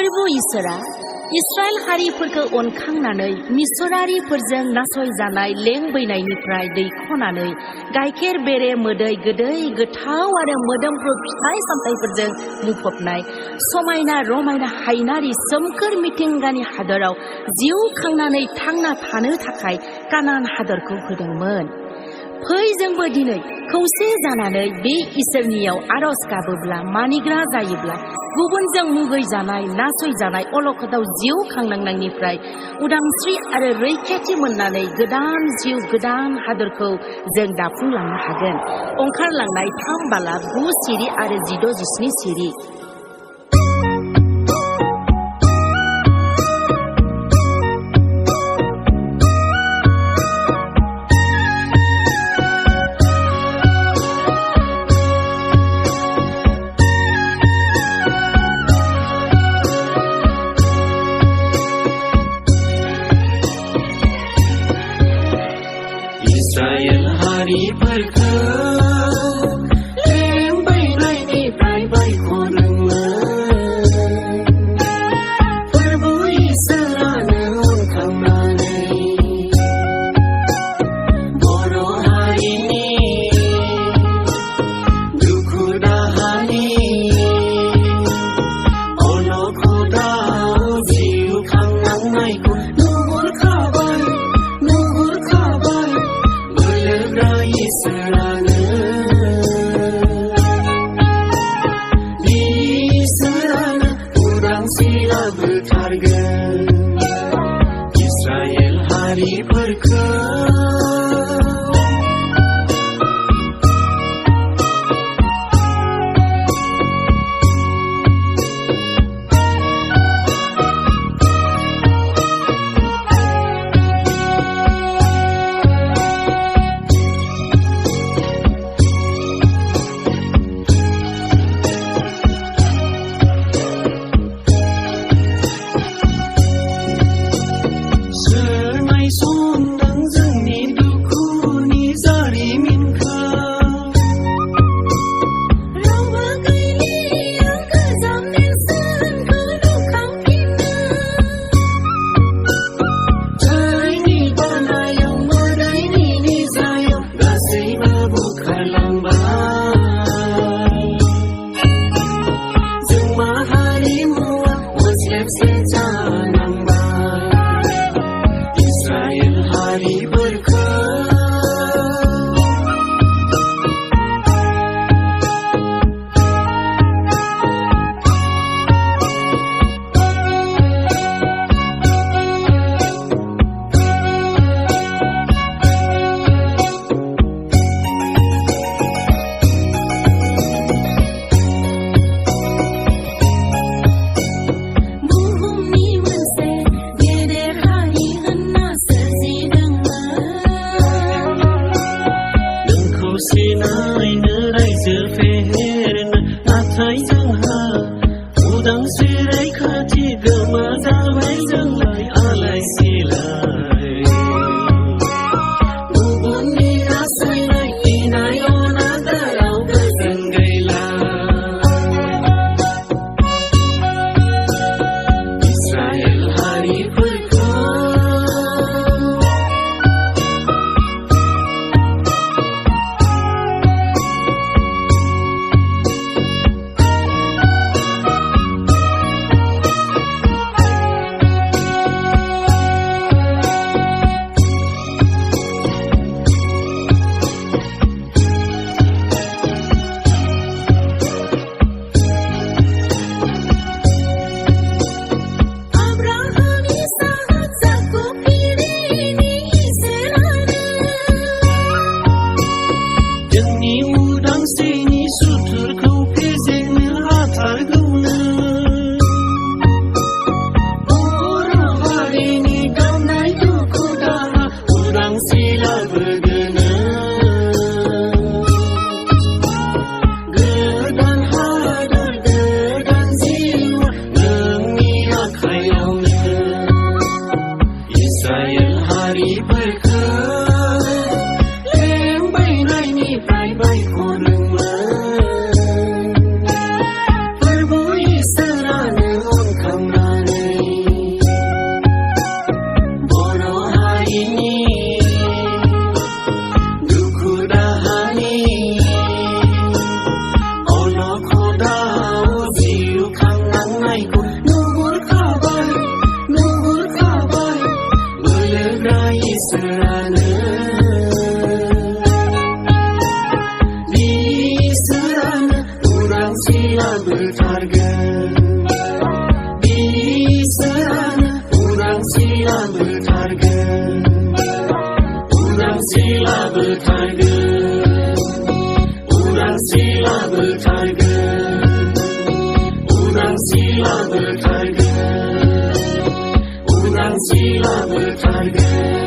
फोरबो इसोरा इस्राएल हारिफोरखौ अनखांनानै मिसरारिफोरजों नासयजानाय लेंबैनायनिफ्राय दैख'नानै गाइखेर बेरे मोदै गोदै गोथाव आरो मोदोमफ्रु फिथाइ सामथाइफोरजों बुंफबनाय समायना रमायना हायनारि सोमखोर मिथिंगानि हादराव जिउ खांनानै थांना थानो थाखाय कानान हादरखौ होदोंमोन। फै जोंबो दिनै खौसे जानानै बे इसोरनियाव आरज गाबोब्ला मानिग्रा जायोब्ला गुबुनजों मुगैजानाय नासयजानाय अलखदाव जिउ खांनांनायनिफ्राय उदांस्रि आरो रैखाथि मोननानै गोदान जिउ गोदान हादरखौ जों दाफुंलांनो हागोन। ओंखारलांनाय 3 बालाक 9 सिरि आरो 16 17 सिरि। इस्राएल हारिफोरखौ लेंबैनायनिफ्राय बायख'दोंमोन। फोरबो इसोरानो अनखांनानै बर' हारिनि दुखु दाहानि अलखदाव जिउ खांनांनायखौ इसोरानो उदांस्रि लाबोथारगोन इस्राएल हारिफोरखौ। labutarkan Biserana urang sila bertargan Urang sila bertargan Urang sila bertargan Urang sila bertargan Urang sila bertargan